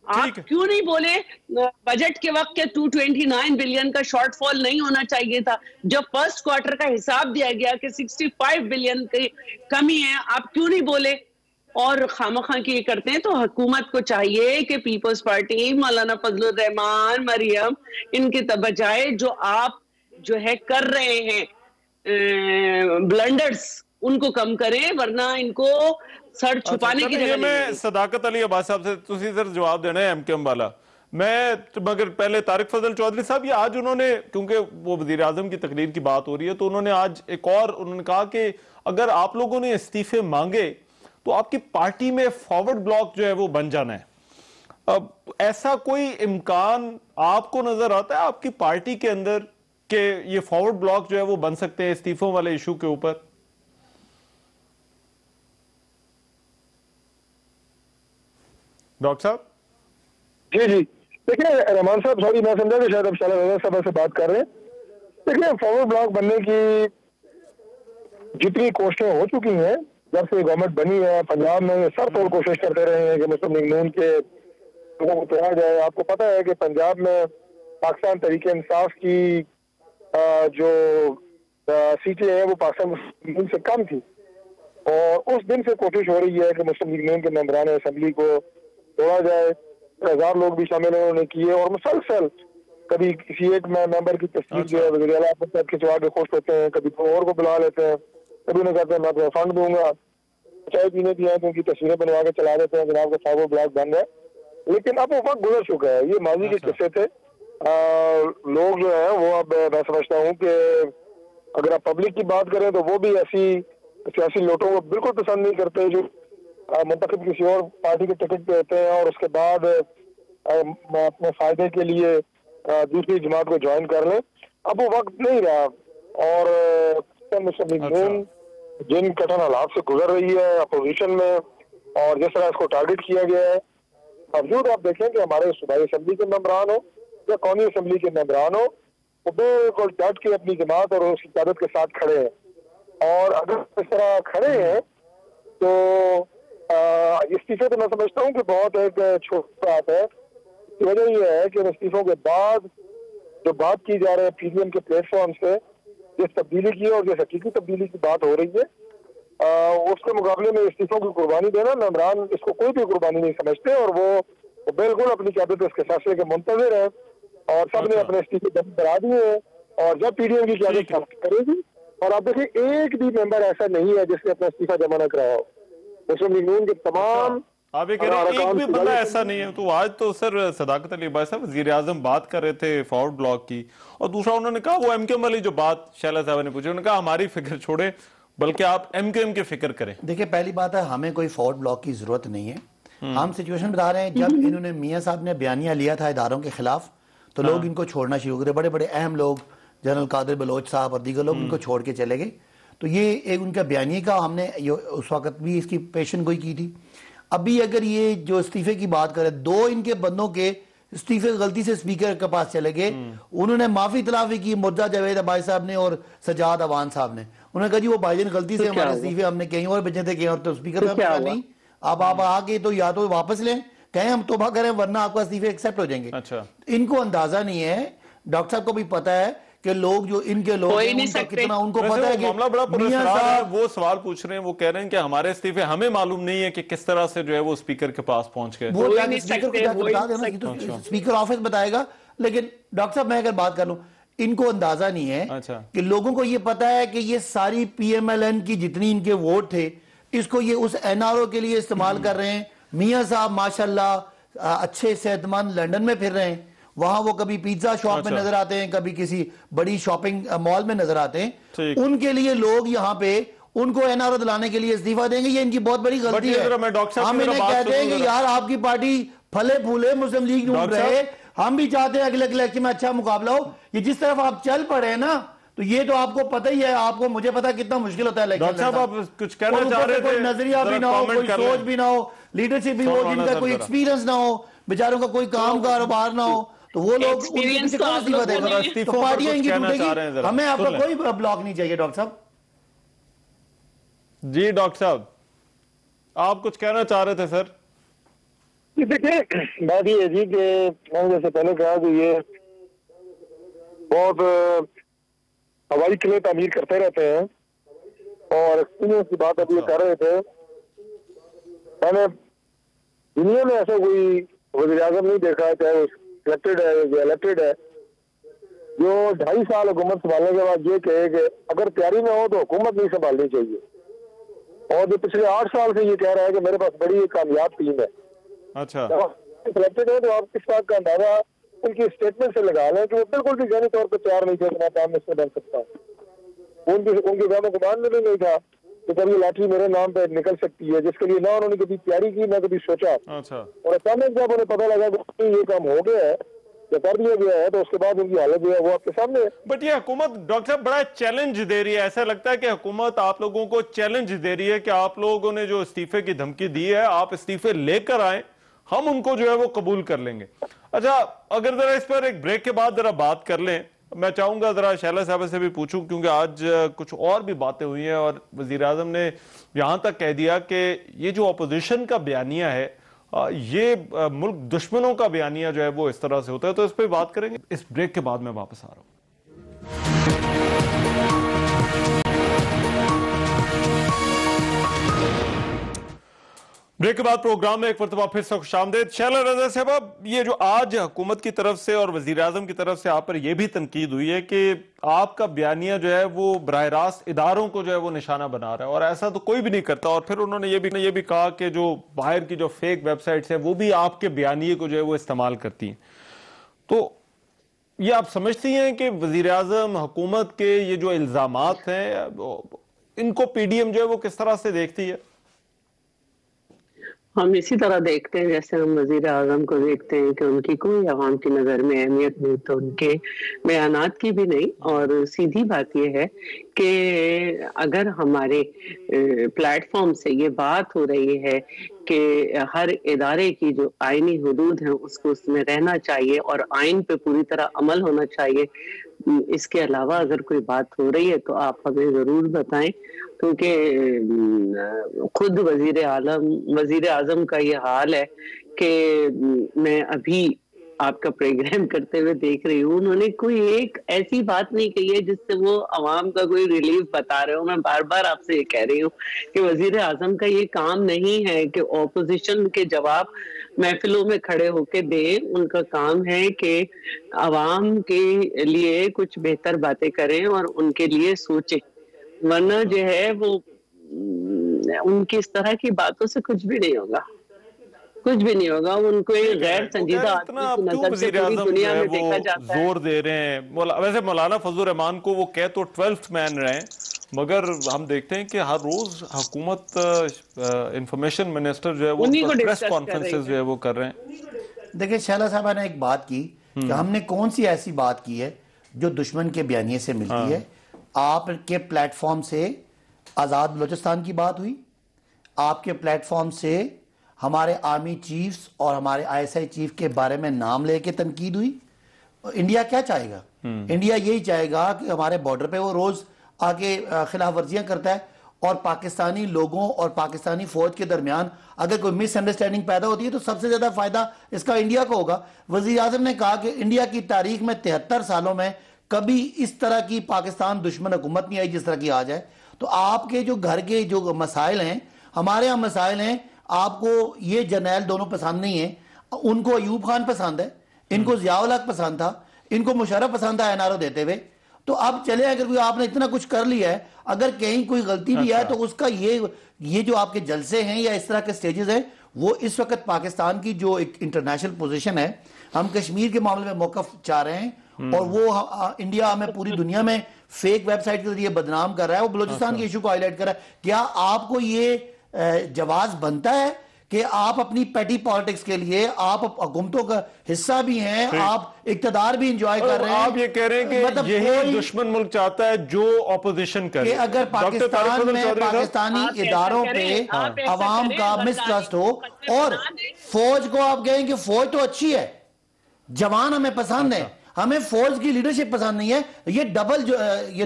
आप क्यों नहीं बोले बजट के वक्त के 229 बिलियन का शॉर्टफॉल नहीं होना चाहिए था? जब फर्स्ट क्वार्टर का हिसाब दिया गया कि 65 बिलियन की कमी है, आप क्यों नहीं बोले? और खामखा की करते हैं। तो हुकूमत को चाहिए कि पीपल्स पार्टी, मौलाना फजलुर रहमान, मरियम, इनके बजाय जो आप जो है कर रहे हैं ब्लंडर्स, उनको कम करें, वरना इनको सर छुपाने की जगह मैं सदाकत अली अब्बास साहब से तुसी सर जवाब देना है एमकेएम वाला। मैं मगर पहले तारिक फजल चौधरी साहब, ये आज उन्होंने, क्योंकि वो वजीर आजम की तकरीर की बात हो रही है, तो उन्होंने आज एक और उन्होंने कहा कि अगर आप लोगों ने इस्तीफे मांगे तो आपकी पार्टी में फॉरवर्ड ब्लॉक जो है वो बन जाना है। अब ऐसा कोई इम्कान आपको नजर आता है आपकी पार्टी के अंदर कि ये फॉरवर्ड ब्लॉक जो है वो बन सकते हैं इस्तीफों वाले इशू के ऊपर? डॉक्टर साहब। जी जी, देखिए रहमान साहब, सॉरी मैं समझा कि शायद अब शाला सभा से बात कर रहे हैं। देखिए फॉरवर्ड ब्लॉक बनने की जितनी कोशिशें हो चुकी हैं जब से गवर्नमेंट बनी है, पंजाब में सर तोड़ कोशिश करते रहे हैं कि मुस्लिम लीग नून के लोगों को तोड़ा जाए। आपको पता है कि पंजाब में पाकिस्तान तहरीक इंसाफ की जो सीटें हैं वो पाकिस्तान मुस्लिम लीग से कम थी, और उस दिन से कोशिश हो रही है कि मुस्लिम लीग नून के मेंबरान असेंबली को तोड़ा जाए। 1000 लोग भी शामिल उन्होंने किए, और मुसलसल कभी किसी एक मेंबर की तस्वीर जो है वज़ीर आला साहब खिंचवा के खुश होते हैं, कभी कोई और को बुला लेते हैं, कभी उन्हें कहते हैं मैं तुम्हें फंड दूंगा, चाय पीने की है तो उनकी तस्वीरें बनवा के चला देते हैं, जनाब का फॉरवर्ड ब्लॉक बन है। लेकिन अब वो वक्त गुजर चुका है, ये माजी के किस्से थे। लोग जो है वो, अब मैं समझता हूँ कि अगर आप पब्लिक की बात करें तो वो भी ऐसी सियासी लोटों को बिल्कुल पसंद नहीं करते जो मुंतखब किसी और पार्टी के टिकट पे होते हैं और उसके बाद अपने फायदे के लिए दूसरी जमात को ज्वाइन कर लें। अब वो वक्त नहीं रहा, और मुस्लिम लीग नून जिन कठिन हालात से गुजर रही है अपोजिशन में, और जिस तरह इसको टारगेट किया गया है, बावजूद आप देखें कि हमारे सूबाई असेंबली के मेंबरान हो या कौमी असेंबली के मेंबरान हो, वो बिल्कुल डट के अपनी जमात और उसकी क़यादत के साथ खड़े हैं। और अगर इस तरह खड़े हैं तो इस्तीफे तो मैं समझता हूँ कि बहुत एक छोटी बात है। वजह यह है कि इस्तीफों के बाद जो बात की जा रही है पीडीएम के प्लेटफॉर्म से, जिस तब्दीली की है और जिस हकीकी तब्दीली की बात हो रही है, उसके मुकाबले में इस्तीफों की कुर्बानी देना, इमरान इसको कोई भी कुर्बानी नहीं समझते और वो बिल्कुल अपनी कैबिनेट उसके फैसले के मुंतज़िर है और सब ने अपने इस्तीफे दर्ज करा दिए हैं। और जब पीडीएम की कैबिनेट करेगी, और आप देखिए एक भी मेंबर ऐसा नहीं है जिसने अपना इस्तीफा जमा न कराया हो। मुस्लिम लीग नून के तमाम आप ये कह रहे हैं एक भी बंदा ऐसा नहीं है। तो आज तो सर सदाकत अली भाई साहब वजीर आजम बात कर रहे थे फॉरवर्ड ब्लॉक की, और दूसरा उन्होंने कहा वो एमकेएम वाली जो बात शैला साहब ने पूछी, उन्होंने कहा हमारी फिक्र छोड़े बल्कि आप एमकेएम की फिक्र करें। देखिए पहली बात है, हमें कोई फॉरवर्ड ब्लॉक की जरूरत नहीं है। हम सिचुएशन बता रहे हैं, जब इन्होंने मियां साहब ने बयानिया लिया था इदारों के खिलाफ, तो लोग इनको छोड़ना शुरू करे, बड़े बड़े अहम लोग, जनरल कादिर बलोच साहब और दीगर लोग इनको छोड़ के चले गए। तो ये एक उनका बयानी का हमने उस वक्त भी इसकी पेशन गोई की थी। अभी अगर ये जो इस्तीफे की बात करें, 2 इनके बंदों के इस्तीफे गलती से स्पीकर के पास चले गए, उन्होंने माफी तलाफी की, मुर्जा जावेद भाई साहब ने और सजाद अवान साहब ने। उन्होंने कहा जी वो भाईजान गलती से हमारे इस्तीफे हमने कहीं और भेजे थे, कहीं और, तो स्पीकर साहब ने कहा नहीं, अब आप आके तो या तो वापस लें, कहें हम तोबा करें, वरना आपका इस्तीफे एक्सेप्ट हो जाएंगे। अच्छा, इनको अंदाजा नहीं है, डॉक्टर साहब को भी पता है कि लोग जो इनके लोग हैं, उनका कितना उनको पता है कि मामला बड़ा पुरस्कार है। वो सवाल पूछ रहे हैं, वो कह रहे हैं कि हमारे इस्तीफे हमें मालूम नहीं है कि किस तरह से जो है वो स्पीकर के पास पहुंच गए। वो स्पीकर को जाकर बता देना, ये तो स्पीकर ऑफिस बताएगा। लेकिन डॉक्टर साहब मैं अगर बात कर लूं, इनको अंदाजा नहीं है कि लोगों को ये पता है कि ये सारी पीएमएलएन की जितनी इनके वोट थे, इसको ये उस एनआरओ के लिए इस्तेमाल कर रहे हैं। मियां साहब माशाल्लाह अच्छे सेहतमंद लंदन में फिर रहे हैं, वहां वो कभी पिज्जा शॉप में नजर आते हैं, कभी किसी बड़ी शॉपिंग मॉल में नजर आते हैं। उनके लिए लोग यहाँ पे उनको एनआरओ दिलाने के लिए इस्तीफा देंगे, ये इनकी बहुत बड़ी गलती है। हम इन्हें कहते हैं कि यार आपकी पार्टी फले फूले, मुस्लिम लीग ढूंढ रहे, हम भी चाहते हैं अगले इलेक्शन में अच्छा मुकाबला हो। ये जिस तरफ आप चल पड़े ना, तो ये तो आपको पता ही है, आपको मुझे पता कितना मुश्किल होता है। डॉक्टर साहब आप कुछ कहना चाह रहे थे, कोई नजरिया भी ना हो, कोई सोच भी ना हो, लीडरशिप भी हो, जिनका कोई एक्सपीरियंस ना हो, बेचारों का कोई काम कारोबार ना हो, तो वो लोग इस्तीफा देंगे, तो पार्टियां इनकी टूटेगी। हमें आपका कोई ब्लॉक नहीं चाहिए। डॉक्टर साहब जी, डॉक्टर साहब आप कुछ कहना चाह रहे थे सर? देखिए बात ये है जी कि मैंने जैसे पहले कहा कि ये बहुत हवाई किले तामीर करते रहते हैं और एक्सपीरियंस की बात अभी कर रहे थे। मैंने दुनिया में ऐसा कोई वज़ीर आज़म नहीं देखा, चाहे वो इलेक्टेड है या इलेक्टेड है, जो 2.5 साल हुकूमत संभालने के बाद ये कहे कि अगर तैयारी में हो तो हुकूमत नहीं संभालनी चाहिए। और जो पिछले 8 साल से ये कह रहा है कि मेरे पास बड़ी कामयाब टीम है। अच्छा, सिलेक्टेड है तो आप इस बात का अंदाजा उनकी स्टेटमेंट से लगा लें कि वो बिल्कुल भी जहनी तौर पर तैयार नहीं थे कि मैं प्राइम मिनिस्टर बन सकता हूँ। उनके गाँव गुमान में भी नहीं था कि कभी लॉटरी मेरे नाम पे निकल सकती है, जिसके लिए ना उन्होंने कभी तैयारी की ना कभी सोचा। अच्छा, और अचानक जब उन्हें पता लगा कि ये काम हो गया है, जो कर दिया गया है, तो उसके बाद उनकी हालत जो है वो आपके सामने है। बट ये हुकूमत डॉक्टर साहब बड़ा चैलेंज दे रही है। ऐसा लगता है कि हुकूमत आप लोगों को चैलेंज दे रही है कि आप लोगों ने जो इस्तीफे की धमकी दी है, आप इस्तीफे लेकर आए, हम उनको जो है वो कबूल कर लेंगे। अच्छा, अगर जरा इस पर एक ब्रेक के बाद जरा बात कर लें, मैं चाहूंगा जरा शैला साहब से भी पूछूं, क्योंकि आज कुछ और भी बातें हुई हैं और वजीर आजम ने यहां तक कह दिया कि ये जो अपोजिशन का बयानिया है, ये मुल्क दुश्मनों का बयानिया जो है वो इस तरह से होता है। तो इस पर बात करेंगे। इस ब्रेक के बाद मैं वापस आ रहा हूं। ब्रेक के बाद प्रोग्राम में एक मरतबा फिर से खुशामदीद। शैला रज़ा साहब, ये जो आज हुकूमत की तरफ से और वजीर आजम की तरफ से आप पर यह भी तनकीद हुई है कि आपका बयानिया जो है वो बराह रास्त इदारों को जो है वो निशाना बना रहा है, और ऐसा तो कोई भी नहीं करता। और फिर उन्होंने ये भी कहा कि जो बाहर की जो फेक वेबसाइट्स है वो भी आपके बयानिए को जो है वो इस्तेमाल करती हैं। तो ये आप समझती हैं कि वजीर आजम हुकूमत के ये जो इल्जामात हैं, इनको पीडीएम जो है वो किस तरह से देखती है? हम इसी तरह देखते हैं जैसे हम वजीर आजम को देखते हैं कि उनकी कोई आवाम की नज़र में अहमियत नहीं, तो उनके बयानात की भी नहीं। और सीधी बात यह है कि अगर हमारे प्लेटफॉर्म से ये बात हो रही है कि हर इदारे की जो आईनी हुदूद है उसको उसमें रहना चाहिए और आइन पे पूरी तरह अमल होना चाहिए, इसके अलावा अगर कोई बात हो रही है तो आप हमें ज़रूर बताएं, क्योंकि खुद वजीर आजम का ये हाल है कि मैं अभी आपका प्रोग्राम करते हुए देख रही हूँ, उन्होंने कोई एक ऐसी बात नहीं कही है जिससे वो अवाम का कोई रिलीफ बता रहे हो। मैं बार बार आपसे ये कह रही हूँ कि वजीर आजम का ये काम नहीं है कि ऑपोजिशन के जवाब महफिलों में खड़े होके दें। उनका काम है कि अवाम के लिए कुछ बेहतर बातें करें और उनके लिए सोचें, वरना जो है वो उनकी इस तरह की बातों से कुछ भी नहीं होगा, कुछ भी नहीं होगा। उनको एक गैर संजीदा इतना आप क्यों वज़ीर आज़म दुनिया में वो देखा जाता है। जोर दे रहे हैं? वैसे मौलाना फजल रहमान को वो कह तो 12th मैन रहे, मगर हम देखते हैं कि हर रोज हुकूमत इंफॉर्मेशन मिनिस्टर जो है वो प्रेस कॉन्फ्रेंसेस जो है वो कर रहे हैं। देखिए शैला साहबा ने एक बात की कि हमने कौन सी ऐसी बात की है जो दुश्मन के बयानिए से मिलती है। आपके प्लेटफॉर्म से आज़ाद बलोचिस्तान की बात हुई, आपके प्लेटफॉर्म से हमारे आर्मी चीफ्स और हमारे ISI चीफ के बारे में नाम लेके तनकीद हुई। इंडिया क्या चाहेगा? इंडिया यही चाहेगा कि हमारे बॉर्डर पे वो रोज आके खिलाफ वर्जियां करता है और पाकिस्तानी लोगों और पाकिस्तानी फौज के दरमियान अगर कोई मिसअंडरस्टैंडिंग पैदा होती है तो सबसे ज्यादा फायदा इसका इंडिया को होगा। वजीर आजम ने कहा कि इंडिया की तारीख में 73 सालों में कभी इस तरह की पाकिस्तान दुश्मन हुकूमत नहीं आई जिस तरह की आज है। तो आपके जो घर के जो मसाइल हैं, हमारे यहाँ मसाइल हैं, आपको ये जर्नैल दोनों पसंद नहीं है। उनको अयूब खान पसंद है, इनको जियाउल हक पसंद था, इनको मुशर्रफ पसंद था NRO देते हुए। तो अब चले, अगर कोई आपने इतना कुछ कर लिया है, अगर कहीं कोई गलती भी है तो उसका ये जो आपके जलसे हैं या इस तरह के स्टेजेस हैं, वो इस वक्त पाकिस्तान की जो एक इंटरनेशनल पोजीशन है, हम कश्मीर के मामले में मौकफ चाह रहे हैं और वो इंडिया हमें पूरी दुनिया में फेक वेबसाइट के जरिए बदनाम कर रहा है, वो बलूचिस्तान के इशू को हाईलाइट कर रहा है। क्या आपको ये जवाब बनता है कि आप अपनी पैटी पॉलिटिक्स के लिए आप हुकूमतों का हिस्सा भी हैं, आप इक्तदार भी इंजॉय कर रहे हैं? आप ये कह रहे हैं कि मतलब यही दुश्मन मुल्क चाहता है जो ऑपोजिशन करे। अगर पाकिस्तान में पाकिस्तानी इदारों पे अवाम का मिसट्रस्ट हो और फौज को आप कहें कि फौज तो अच्छी है, जवान हमें पसंद है, हमें फौज की लीडरशिप पसंद नहीं है, ये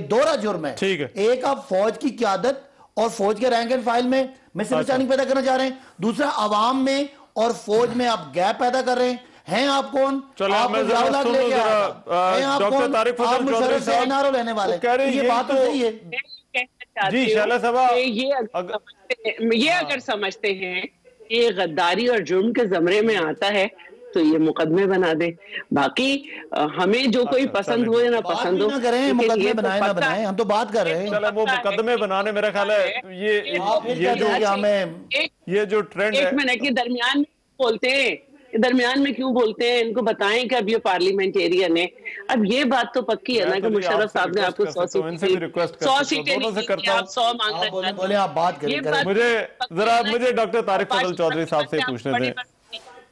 दोहरा जुर्म है। ठीक है, एक आप फौज की क़यादत और फौज के रैंक एंड फाइल में मिसअंडरस्टैंडिंग पैदा करना चाह रहे हैं, दूसरा अवाम में और फौज में आप गैप पैदा कर रहे हैं। आप कौन? चलो आप मैं जरा सुन लूं जरा डॉक्टर तारिक फजल चौधरी साहब NRO लेने वाले कह रहे हैं ये बात तो सही है। जी शैला साहबा, ये अगर समझते हैं कि गद्दारी और जुर्म के जमरे में आता है तो ये मुकदमे बना दे। बाकी हमें जो कोई पसंद हो या ना पसंद हो, करें मुकदमे बनाए ना बनाए, हम तो बात कर रहे हैं। चलो वो मुकदमे बनाने मेरा ख्याल है ये जो ट्रेंड है। 1 मिनट के दरमियान में बोलते हैं, दरमियान में क्यों बोलते हैं? इनको बताएं कि अब ये पार्लियामेंटेरियन है। अब ये बात तो पक्की है ना कि मुशर्रफ साहब ने आपको 100 सीटें आप 100 मांग रहे हैं। आप बात करें, मुझे डॉक्टर तारिक फजल चौधरी साहब से पूछने दें।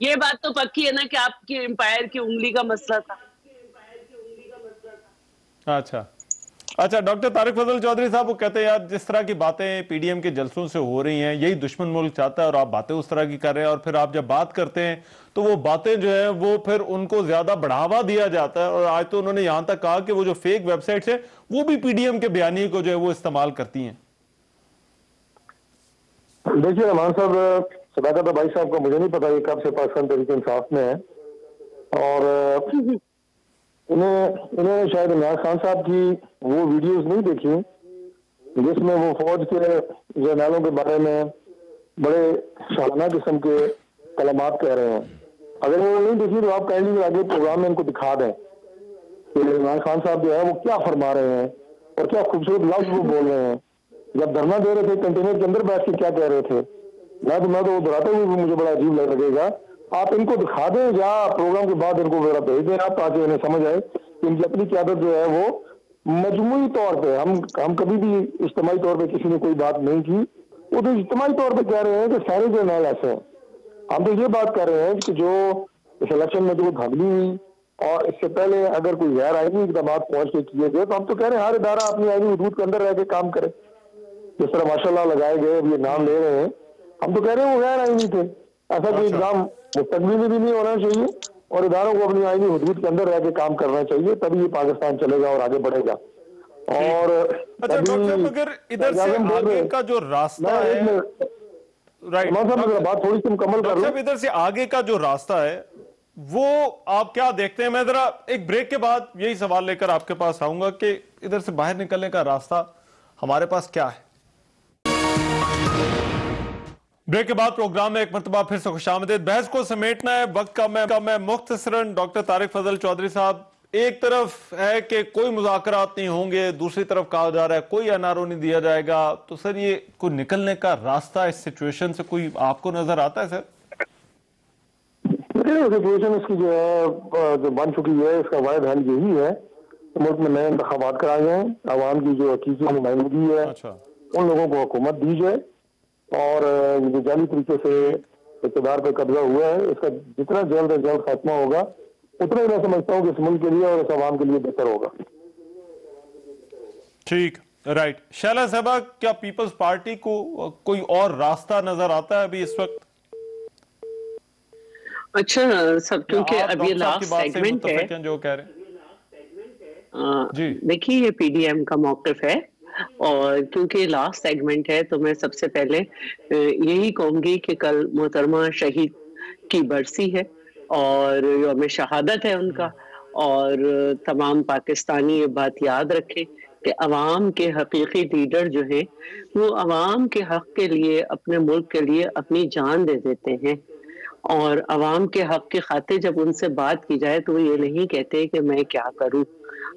ये बात तो पक्की है ना कि आपकी एम्पायर की उंगली का मसला था। अच्छा डॉक्टर तारिक फजल चौधरी साहब, वो कहते हैं यार जिस तरह की बातें PDM के जलसों से हो रही हैं यही दुश्मन मुल्क चाहता है और आप बातें उस तरह की कर रहे हैं, और फिर आप जब बात करते हैं तो वो बातें जो है वो फिर उनको ज्यादा बढ़ावा दिया जाता है। और आज तो उन्होंने यहां तक कहा कि वो जो फेक वेबसाइट्स है वो भी PDM के बयानी को जो है वो इस्तेमाल करती हैं। देखिए रहमान साहब, सदाकत भाई साहब का मुझे नहीं पता ये कब से पाकिस्तान तहरीक इंसाफ में है, और इन्होंने शायद इमरान खान साहब की वो वीडियोस नहीं देखी जिसमें वो फौज के जर्नैलों के बारे में बड़े शाहाना किस्म के कलमात कह रहे हैं। अगर वो नहीं देखी तो आप काइंडली आगे प्रोग्राम में इनको दिखा दें कि इमरान खान साहब जो है वो क्या फरमा रहे हैं और क्या खूबसूरत लफ्ज वो बोल रहे हैं। जब धरना दे रहे थे कंटेनर के अंदर बैठ के क्या कह रहे थे, मैं तो दोहराते हुए मुझे बड़ा अजीब लगेगा। आप इनको दिखा दें या प्रोग्राम के बाद इनको मेरा भेज दें आप, ताकि इन्हें समझ आए कि इनकी अपनी क़यादत जो है वो मजमूई तौर पे, हम कभी भी इज्तिमाई तौर पे किसी ने कोई बात नहीं की, वो तो इज्तिमाई तौर पे कह रहे हैं कि सारे जर्नल ऐसे हैं। हम तो ये बात कर रहे हैं कि जो इस इलेक्शन में जो धांधली हुई और इससे पहले अगर कोई गैर आईनी इकदाम पहुंच के किए गए, तो हम तो कह रहे हैं हर इदारा अपनी आईनी हदूद के अंदर रह के काम करे। जिस तरह माशाल्लाह लगाए गए, अब ये नाम ले रहे हैं, हम तो कह रहे हैं वो गैर आईनी थे। ऐसा कोई इल्जाम मुस्तकबिल में भी नहीं होना चाहिए और इदारों को अपनी आईनी हदूद के अंदर रह के काम करना चाहिए, तभी ये पाकिस्तान चलेगा और आगे बढ़ेगा। और अच्छा डॉक्टर, इधर से आगे का जो रास्ता है, राइट, बात थोड़ी सी मुकम्मल कर लो। इधर से आगे का जो रास्ता है वो आप क्या देखते हैं? मैं जरा एक ब्रेक के बाद यही सवाल लेकर आपके पास आऊंगा कि इधर से बाहर निकलने का रास्ता हमारे पास क्या है। ब्रेक के बाद प्रोग्राम में एक मरतबा फिर से खुशामदीद। बहस को समेटना है, वक्त कम है। मुख्तसरन डॉक्टर तारिक फजल चौधरी साहब, एक तरफ है कि कोई मुज़ाकरात नहीं होंगे, दूसरी तरफ कहा जा रहा है कोई एनआरओ नहीं दिया जाएगा, तो सर ये कोई निकलने का रास्ता इस सिचुएशन से कोई आपको नजर आता है सर? सिचुएशन इसकी जो है जो बन चुकी है, इसका वाहिद हल यही है कि मुल्क में नए इंतखाबात कराए जाएं, आवाम की जो हकीकी नुमाइंदगी है उन लोगों को हुकूमत दी जाए, और जो जाली तरीके से इक़्तिदार पर कब्जा हुआ है इसका जितना जल्द अज जल्द खात्मा होगा उतना ही मैं समझता हूँ कि इस मुल्क के लिए और इस आवाम के लिए बेहतर होगा। ठीक, राइट। शैला साहबा, क्या पीपल्स पार्टी को कोई और रास्ता नजर आता है अभी इस वक्त? अच्छा सब, क्योंकि अभी लास्ट सेगमेंट है जो कह रहे हैं, देखिए ये पीडीएम का मौक़िफ़ है, और क्योंकि लास्ट सेगमेंट है तो मैं सबसे पहले यही कहूंगी कि कल मोहतरमा शहीद की बरसी है और यौम शहादत है उनका, और तमाम पाकिस्तानी ये बात याद रखें कि अवाम के हकीकी लीडर जो हैं वो अवाम के हक के लिए, अपने मुल्क के लिए अपनी जान दे देते हैं, और अवाम के हक के खातिर जब उनसे बात की जाए तो वो ये नहीं कहते कि मैं क्या करूं।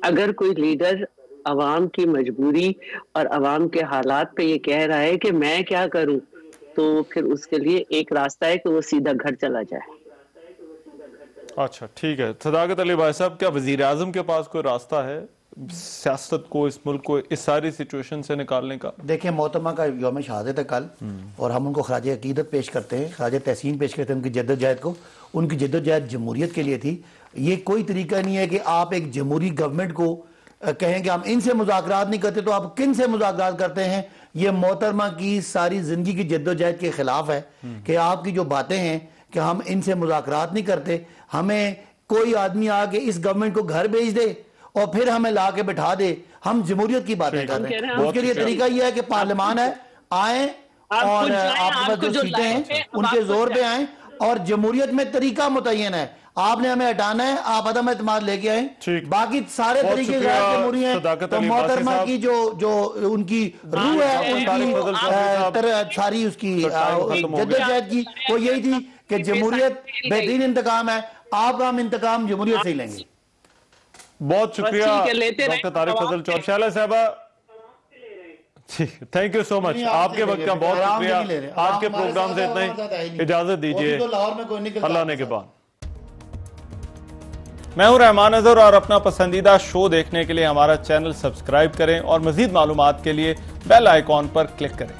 अगर कोई लीडर अवाम की मजबूरी और अवाम के हालात पे ये कह रहा है कि मैं क्या करूं, तो फिर उसके लिए एक रास्ता है कि वो सीधा घर चला जाए। अच्छा ठीक है। सदाकत अली भाई साहब, क्या वजीर आजम के पास कोई रास्ता है सियासत को, इस मुल्क को इस सारी सिचुएशन से निकालने का? देखिए, मोहतरमा का यौम शहादत है कल, और हम उनको खराज अकीदत पेश करते हैं, खराज तहसीन पेश करते हैं उनकी जद्दोजहद को। उनकी जद्दोजहद जमहूरियत के लिए थी। ये कोई तरीका नहीं है कि आप एक जमहूरी गवर्नमेंट को कहें कि हम इनसे मुज़ाकरात नहीं करते, तो आप किन से मुज़ाकरात करते हैं? ये मोहतरमा की सारी जिंदगी की जद्दोजहद के खिलाफ है कि आपकी जो बातें हैं कि हम इनसे मुज़ाकरात नहीं करते, हमें कोई आदमी आके इस गवर्नमेंट को घर भेज दे और फिर हमें ला के बैठा दे, हम जमहूरियत की बातें कर रहे हैं। उसके लिए तरीका यह है कि पार्लियामान है, आए और आपके पास जो सीटें हैं उनके जोर पे आए, और जमहूरियत में तरीका मुतय्यन है, आपने हमें हटाना है, आप अदम एतमाद लेके आए, बाकी सारे तरीके जमहूरी हैं। तो मोहतरमा की जो उनकी रूह है, उनकी सारी उसकी जद्दोजहद की वो यही थी कि जमहूरियत बेहतरीन इंतकाम है, आपका हम इंतकाम जमहूरियत से ही लेंगे। बहुत शुक्रिया डॉक्टर तारिक फजल चौधरी। शैला साहबा, थैंक यू सो मच, आपके वक्त का बहुत शुक्रिया। आज के प्रोग्राम से इतना ही, इजाजत दीजिए, अल्लाह ने के बाद। मैं हूं रहमान अजहर, और अपना पसंदीदा शो देखने के लिए हमारा चैनल सब्सक्राइब करें और मजीद मालूमात के लिए बेल आइकॉन पर क्लिक करें।